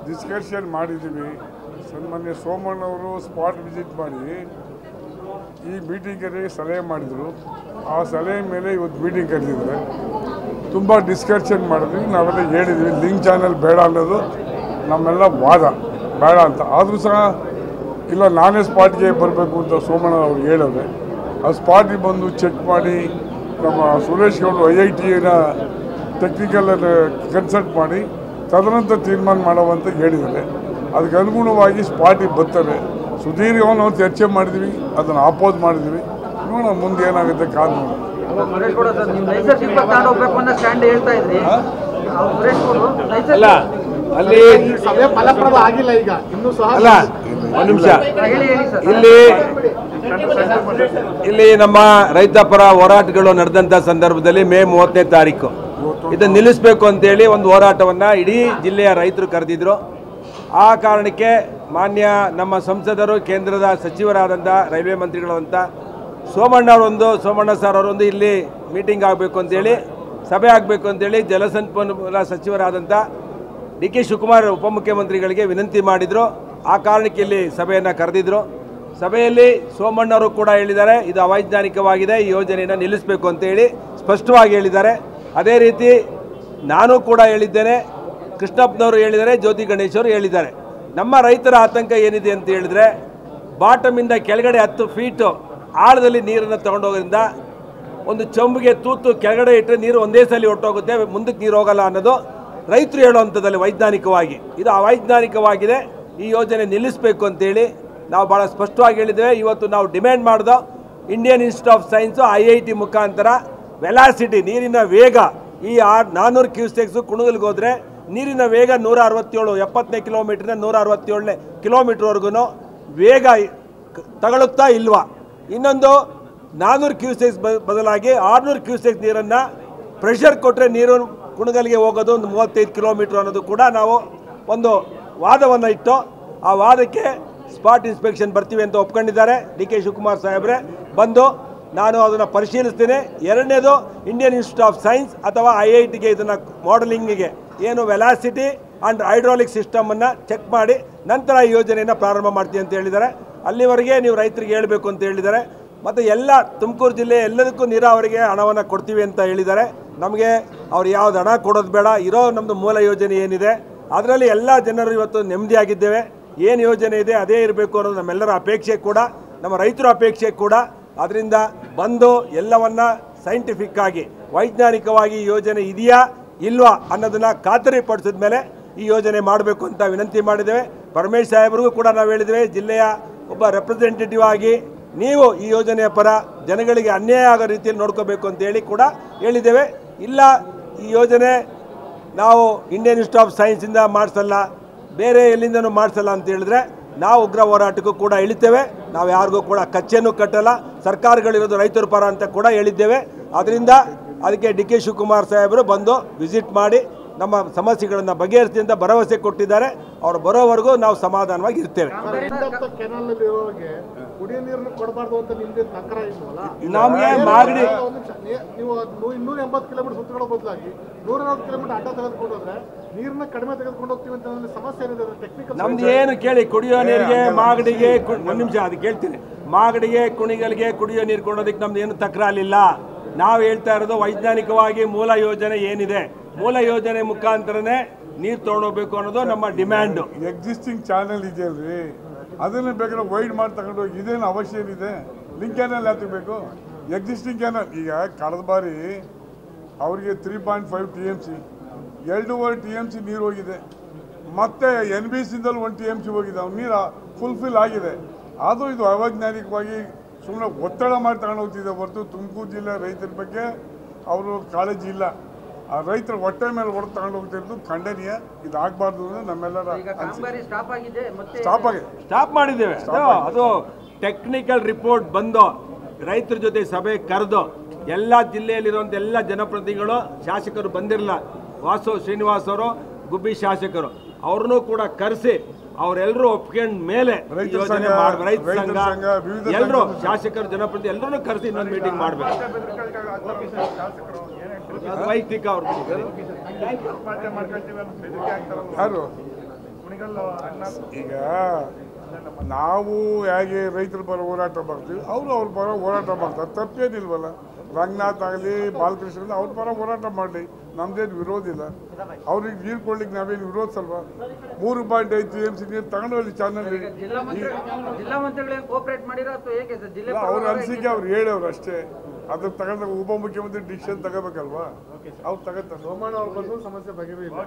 Discussion ಮಾಡಿದ್ದೀವಿ. ಮೊನ್ನೆ ಸೋಮಣ್ಣವರು spot visit ಮಾಡಿ ಈ ಮೀಟಿಂಗಲ್ಲಿ ಸಲಹೆ ಮಾಡಿದರು. ಆ ಸಲಹೆ ಮೇಲೆ ಇವತ್ತು ಮೀಟಿಂಗ್ ಕರೆದಿದ್ದಾರೆ. ತುಂಬ ಡಿಸ್ಕಷನ್ ಮಾಡಿದ್ವಿ. ನಾವೆಲ್ಲ ಹೇಳಿದ್ವಿ ಲಿಂಕ್ ಚಾನಲ್ ಬೇಡ ಅನ್ನೋದು ನಮ್ಮೆಲ್ಲ ವಾದ, ಬೇಡ ಅಂತ. ಆದರೂ ಸಹ ಇಲ್ಲ ನಾನೇ ಸ್ಪಾಟ್ಗೆ ಬರಬೇಕು ಅಂತ ಸೋಮಣ್ಣ ಅವ್ರು ಹೇಳಿದ್ರೆ ಆ ಸ್ಪಾಟಿಗೆ ಬಂದು ಚೆಕ್ ಮಾಡಿ ನಮ್ಮ ಸುರೇಶ್ ಗೌಡರು IITನ ಟೆಕ್ನಿಕಲ್ ಕನ್ಸಲ್ಟ್ ಮಾಡಿ ತದನಂತರ ತೀರ್ಮಾನ ಮಾಡುವಂತ ಹೇಳಿದ್ದಾರೆ. ಅದಕ್ಕೆ ಅನುಗುಣವಾಗಿ ಸ್ಪಾಟಿಗೆ ಬರ್ತಾರೆ. ಸುದೀರ್ಘವಾಗಿ ನಾವು ಚರ್ಚೆ ಮಾಡಿದ್ವಿ, ಅದನ್ನು ಆಪೋಸ್ ಮಾಡಿದ್ವಿ. ನೋಡೋಣ ಮುಂದೆ ಏನಾಗುತ್ತೆ ಕಾದು ನೋಡೋಣ. ಅಲ್ಲಿ ಫಲಪ್ರದ ಆಗಿಲ್ಲ ಈಗ ಇನ್ನೂ ಸಹ. ಅಲ್ಲ ಒಂದು ನಿಮಿಷ, ಇಲ್ಲಿ ನಮ್ಮ ರೈತ ಪರ ಹೋರಾಟಗಳು ನಡೆದಂಥ ಸಂದರ್ಭದಲ್ಲಿ ಮೇ 30ನೇ ತಾರೀಕು ಇದನ್ನು ನಿಲ್ಲಿಸಬೇಕು ಅಂತೇಳಿ ಒಂದು ಹೋರಾಟವನ್ನು ಇಡೀ ಜಿಲ್ಲೆಯ ರೈತರು ಕರೆದಿದ್ರು. ಆ ಕಾರಣಕ್ಕೆ ಮಾನ್ಯ ನಮ್ಮ ಸಂಸದರು, ಕೇಂದ್ರದ ಸಚಿವರಾದಂಥ ರೈಲ್ವೆ ಮಂತ್ರಿಗಳಂತ ಸೋಮಣ್ಣ ಸರ್ ಅವರೊಂದು ಇಲ್ಲಿ ಮೀಟಿಂಗ್ ಆಗಬೇಕು ಅಂತೇಳಿ, ಸಭೆ ಆಗಬೇಕು ಅಂತೇಳಿ ಜಲಸಂಪನ್ಮೂಲ ಸಚಿವರಾದಂಥ DK ಶಿವಕುಮಾರ್ ಉಪಮುಖ್ಯಮಂತ್ರಿಗಳಿಗೆ ವಿನಂತಿ ಮಾಡಿದರು. ಆ ಕಾರಣಕ್ಕೆ ಇಲ್ಲಿ ಸಭೆಯನ್ನು ಕರೆದಿದ್ರು. ಸಭೆಯಲ್ಲಿ ಸೋಮಣ್ಣವರು ಕೂಡ ಹೇಳಿದ್ದಾರೆ ಇದು ಅವೈಜ್ಞಾನಿಕವಾಗಿದೆ, ಈ ಯೋಜನೆಯನ್ನು ನಿಲ್ಲಿಸಬೇಕು ಅಂತೇಳಿ ಸ್ಪಷ್ಟವಾಗಿ ಹೇಳಿದ್ದಾರೆ. ಅದೇ ರೀತಿ ನಾನು ಕೂಡ ಹೇಳಿದ್ದೇನೆ, ಕೃಷ್ಣಪ್ಪನವರು ಹೇಳಿದ್ದಾರೆ, ಜ್ಯೋತಿ ಗಣೇಶ್ ಅವರು ಹೇಳಿದ್ದಾರೆ. ನಮ್ಮ ರೈತರ ಆತಂಕ ಏನಿದೆ ಅಂತ ಹೇಳಿದ್ರೆ, ಬಾಟಮಿಂದ ಕೆಳಗಡೆ 10 ಫೀಟು ಆಳದಲ್ಲಿ ನೀರನ್ನು ತಗೊಂಡೋಗೋದ್ರಿಂದ ಒಂದು ಚಂಬಿಗೆ ತೂತು ಕೆಳಗಡೆ ಇಟ್ಟರೆ ನೀರು ಒಂದೇ ಸಲ ಹೊಟ್ಟೋಗುತ್ತೆ, ಮುಂದಕ್ಕೆ ನೀರು ಹೋಗಲ್ಲ ಅನ್ನೋದು ರೈತರು ಹೇಳುವಂಥದ್ದಲ್ಲಿ ವೈಜ್ಞಾನಿಕವಾಗಿ. ಇದು ಅವೈಜ್ಞಾನಿಕವಾಗಿದೆ, ಈ ಯೋಜನೆ ನಿಲ್ಲಿಸಬೇಕು ಅಂತೇಳಿ ನಾವು ಭಾಳ ಸ್ಪಷ್ಟವಾಗಿ ಹೇಳಿದ್ದೇವೆ. ಇವತ್ತು ನಾವು ಡಿಮ್ಯಾಂಡ್ ಮಾಡಿದೋ Indian institute of science IIT ಮುಖಾಂತರ ವೆಲಾಸಿಟಿ, ನೀರಿನ ವೇಗ, ಈ 400 ಕ್ಯೂಸೆಕ್ಸು ಕುಣಗಲ್ಗೆ ಹೋದರೆ ನೀರಿನ ವೇಗ 167, 70ನೇ ಕಿಲೋಮೀಟ್ರಿನ 167ನೇ ಕಿಲೋಮೀಟ್ರ್ವರೆಗೂ ವೇಗ ತಗೊಳುತ್ತಾ ಇಲ್ವಾ? ಇನ್ನೊಂದು 400 ಕ್ಯೂಸೆಕ್ಸ್ ಬದಲಾಗಿ 600 ಕ್ಯೂಸೆಕ್ಸ್ ನೀರನ್ನು ಪ್ರೆಷರ್ ಕೊಟ್ಟರೆ ನೀರು ಕುಣಗಲ್ಗೆ ಹೋಗೋದು ಒಂದು 35 ಕಿಲೋಮೀಟ್ರ್ ಅನ್ನೋದು ಕೂಡ ನಾವು ಒಂದು ವಾದವನ್ನು ಇಟ್ಟು, ಆ ವಾದಕ್ಕೆ ಸ್ಪಾಟ್ ಇನ್ಸ್ಪೆಕ್ಷನ್ ಬರ್ತೀವಿ ಅಂತ ಒಪ್ಕೊಂಡಿದ್ದಾರೆ DK ಶಿವಕುಮಾರ್ ಸಾಹೇಬ್ರೆ. ಬಂದು ನಾನು ಅದನ್ನು ಪರಿಶೀಲಿಸ್ತೀನಿ. ಎರಡನೇದು ಇಂಡಿಯನ್ ಇನ್ಸ್ಟಿಟ್ಯೂಟ್ ಆಫ್ ಸೈನ್ಸ್ ಅಥವಾ IITಗೆ ಇದನ್ನು ಮಾಡೆಲಿಂಗಿಗೆ ಏನು ವೆಲಾಸಿಟಿ ಆ್ಯಂಡ್ ಹೈಡ್ರಾಲಿಕ್ ಸಿಸ್ಟಮನ್ನು ಚೆಕ್ ಮಾಡಿ ನಂತರ ಈ ಯೋಜನೆಯನ್ನು ಪ್ರಾರಂಭ ಮಾಡ್ತೀವಿ ಅಂತ ಹೇಳಿದ್ದಾರೆ. ಅಲ್ಲಿವರೆಗೆ ನೀವು ರೈತರಿಗೆ ಹೇಳಬೇಕು ಅಂತ ಹೇಳಿದ್ದಾರೆ. ಮತ್ತು ಎಲ್ಲ ತುಮಕೂರು ಜಿಲ್ಲೆ ಎಲ್ಲದಕ್ಕೂ ನೀರಾವರಿಗೆ ಹಣವನ್ನು ಕೊಡ್ತೀವಿ ಅಂತ ಹೇಳಿದ್ದಾರೆ. ನಮಗೆ ಅವ್ರು ಯಾವ್ದು ಹಣ ಕೊಡೋದು ಬೇಡ, ಇರೋ ನಮ್ಮದು ಮೂಲ ಯೋಜನೆ ಏನಿದೆ ಅದರಲ್ಲಿ ಎಲ್ಲ ಜನರು ಇವತ್ತು ನೆಮ್ಮದಿಯಾಗಿದ್ದೇವೆ. ಏನು ಯೋಜನೆ ಇದೆ ಅದೇ ಇರಬೇಕು ಅನ್ನೋದು ನಮ್ಮೆಲ್ಲರ ಅಪೇಕ್ಷೆ ಕೂಡ, ನಮ್ಮ ರೈತರ ಅಪೇಕ್ಷೆ ಕೂಡ. ಅದರಿಂದ ಬಂದು ಎಲ್ಲವನ್ನ ಸೈಂಟಿಫಿಕ್ ಆಗಿ ವೈಜ್ಞಾನಿಕವಾಗಿ ಯೋಜನೆ ಇದೆಯಾ ಇಲ್ವಾ ಅನ್ನೋದನ್ನು ಖಾತರಿಪಡಿಸಿದ ಮೇಲೆ ಈ ಯೋಜನೆ ಮಾಡಬೇಕು ಅಂತ ವಿನಂತಿ ಮಾಡಿದ್ದೇವೆ. ಪರಮೇಶ್ ಸಾಹೇಬ್ರಿಗೂ ಕೂಡ ನಾವು ಹೇಳಿದ್ದೇವೆ, ಜಿಲ್ಲೆಯ ಒಬ್ಬ ರೆಪ್ರೆಸೆಂಟೇಟಿವ್ ಆಗಿ ನೀವು ಈ ಯೋಜನೆಯ ಪರ ಜನಗಳಿಗೆ ಅನ್ಯಾಯ ಆಗೋ ರೀತಿಯಲ್ಲಿ ನೋಡ್ಕೋಬೇಕು ಅಂತೇಳಿ ಕೂಡ ಹೇಳಿದ್ದೇವೆ. ಇಲ್ಲ ಈ ಯೋಜನೆ ನಾವು ಇಂಡಿಯನ್ ಇನ್ಸ್ಟಿಟ್ಯೂಟ್ ಆಫ್ ಸೈನ್ಸಿಂದ ಮಾಡಿಸಲ್ಲ, ಬೇರೆ ಎಲ್ಲಿಂದನೂ ಮಾಡಿಸಲ್ಲ ಅಂತ ಹೇಳಿದ್ರೆ ನಾವು ಉಗ್ರ ಹೋರಾಟಕ್ಕೂ ಕೂಡ ಇಳಿತೇವೆ. ನಾವು ಯಾರಿಗೂ ಕೂಡ ಕಚ್ಚೆನೂ ಕಟ್ಟಲ್ಲ, ಸರ್ಕಾರಗಳಿರೋದು ರೈತರ ಪರ ಅಂತ ಕೂಡ ಹೇಳಿದ್ದೇವೆ. ಅದರಿಂದ ಅದಕ್ಕೆ DK ಶಿವಕುಮಾರ್ ಸಾಹೇಬರು ಬಂದು ವಿಸಿಟ್ ಮಾಡಿ ನಮ್ಮ ಸಮಸ್ಯೆಗಳನ್ನು ಬಗೆಹರಿಸಿ ಅಂತ ಭರವಸೆ ಕೊಟ್ಟಿದ್ದಾರೆ. ಅವರು ಬರೋವರೆಗೂ ನಾವು ಸಮಾಧಾನವಾಗಿ ಇರ್ತೇವೆ. ನಮಗೆ ಮಾಗಡಿ ನೀವು 280 ಕಿಲೋಮೀಟರ್ ಸುತ್ತಕೊಳ್ಳೋ ಬದಲಾಗಿ 140 ಕಿಲೋಮೀಟರ್ ಅಡ್ಡ ತೆಗೆದುಕೊಂಡೋದ್ರೆ ನೀರನ್ನ ಕಡಿಮೆ ತೆಗೆದುಕೊಂಡು ಹೋಗ್ತೀವಿ ಅಂತ ಸಮಸ್ಯೆ ಏನಿದೆ ಟೆಕ್ನಿಕಲ್ ನಮ್ದು ಏನು ಕೇಳಿ, ಕುಡಿಯೋ ನೀರಿಗೆ ಮಾಗಡಿಗೆ ಒಂದು ನಿಮಿಷ ಅದು ಕೇಳ್ತೀನಿ, ಮಾಗಡಿಗೆ ಕುಣಿಗಲ್ಗೆ ಕುಡಿಯೋ ನೀರು ಕೊಡೋದಕ್ಕೆ ನಮ್ದು ಏನು ತಕರಾಲಿಲ್ಲ. ನಾವು ಹೇಳ್ತಾ ಇರೋದು ವೈಜ್ಞಾನಿಕವಾಗಿ ಮೂಲ ಯೋಜನೆ ಏನಿದೆ, ಮೂಲ ಯೋಜನೆ ಮುಖಾಂತರನೇ ನೀರು ತೊಗೊಂಡೋಗ್ಬೇಕು ಅನ್ನೋದು ನಮ್ಮ ಡಿಮ್ಯಾಂಡು. ಎಕ್ಸಿಸ್ಟಿಂಗ್ ಚಾನಲ್ ಇದೆಯಲ್ರಿ, ಅದನ್ನು ಬೇಕಾದ್ರೆ ವೈಡ್ ಮಾಡಿ ತಗೊಂಡು ಹೋಗಿ, ಇದೇನು ಅವಶ್ಯ ಇದೆ? ಲಿಂಕ್ ಕ್ಯಾನಲ್ ಹಾಕಬೇಕು. ಎಕ್ಸಿಸ್ಟಿಂಗ್ ಕ್ಯಾನಲ್ ಈಗ ಕಳೆದ ಬಾರಿ ಅವರಿಗೆ 3.5 TMC 2.5 TMC ನೀರು ಹೋಗಿದೆ. ಮತ್ತೆ NBCದಲ್ಲಿ 1 TMC ಹೋಗಿದೆ. ಅವ್ನು ನೀರು ಫುಲ್ಫಿಲ್ ಆಗಿದೆ. ಅದು ಇದು ಅವೈಜ್ಞಾನಿಕವಾಗಿ ಸುಮ್ಮನೆ ಒತ್ತಡ ಮಾಡಿ ತಗೊಂಡು ಹೋಗ್ತಿದೆ ಹೊರತು ತುಮಕೂರು ಜಿಲ್ಲೆ ರೈತರ ಬಗ್ಗೆ ಅವರು ಕಾಳಜಿ ಇಲ್ಲ. ಆ ರೈತರ ಹೊಟ್ಟೆ ಮೇಲೆ ಹೊಡೆದು ತಗೊಂಡು ಹೋಗ್ತಿರೋದು ಖಂಡನೀಯ. ಇದು ಆಗಬಾರ್ದು ಅನ್ನೋದು ನಮ್ಮೆಲ್ಲರ ಸ್ಟಾಪ್ ಮಾಡಿದ್ದೇವೆ. ಅದು ಟೆಕ್ನಿಕಲ್ ರಿಪೋರ್ಟ್ ಬಂದು ರೈತರ ಜೊತೆ ಸಭೆ ಕರೆದು ಎಲ್ಲ ಜಿಲ್ಲೆಯಲ್ಲಿರುವಂಥ ಎಲ್ಲ ಜನಪ್ರತಿನಿಧಿಗಳು, ಶಾಸಕರು ಬಂದಿರಲಿಲ್ಲ, ವಾಸು ಶ್ರೀನಿವಾಸ್ ಅವರು, ಗುಬ್ಬಿ ಶಾಸಕರು, ಅವ್ರನ್ನೂ ಕೂಡ ಕರೆಸಿ ಅವರೆಲ್ಲರೂ ಒಪ್ಕೊಂಡ ಮೇಲೆ ಯೋಜನೆ ಮಾಡಬೇಕು. ರೈತ ಸಂಘ ಎಲ್ಲರೂ ಶಾಸಕರು, ಜನಪ್ರತಿನಿಧಿ ಎಲ್ಲರೂ ಕರೆಸಿ ಇನ್ನೊಂದು ಮೀಟಿಂಗ್ ಮಾಡಬೇಕು. ಅದು ವೈಯಕ್ತಿಕ ಅವ್ರು ಯಾರು ಈಗ ನಾವು ಹೇಗೆ ರೈತರ ಪರ ಹೋರಾಟ ಮಾಡ್ತೀವಿ ಅವರು ಅವ್ರ ಪರ ಹೋರಾಟ ಮಾಡ್ತಾರೆ, ತಪ್ಪೇನಿಲ್ವಲ್ಲ. ರಂಗನಾಥ್ ಆಗಲಿ ಬಾಲಕೃಷ್ಣ ಅವ್ರ ಪರ ಹೋರಾಟ ಮಾಡಲಿ, ನಮ್ದೇನು ವಿರೋಧ ಇಲ್ಲ. ಅವ್ರಿಗೆ ನೀರು ಕೊಡ್ಲಿಕ್ಕೆ ನಾವೇನು ವಿರೋಧಿಸಲ್ವಾ? 3.5 TMC ನೀರು ತಗೊಂಡೋಗ್ಲಿ ಚಾನಲ್. ಅವ್ರ ಅನಿಸಿಕೆ ಅವ್ರು ಹೇಳವ್ರು ಅಷ್ಟೇ. ಅದ್ರ ತಗೊಂಡಾಗ ಉಪಮುಖ್ಯಮಂತ್ರಿ ಡಿಸಿಷನ್ ತಗೋಬೇಕಲ್ವಾ, ಅವ್ರು ತಗೋತಾರೆ. ಸೋಮಣ್ಣ ಅವ್ರು ಬಂದು ಸಮಸ್ಯೆ ಬಗೆಹರಿಲ್ಲ.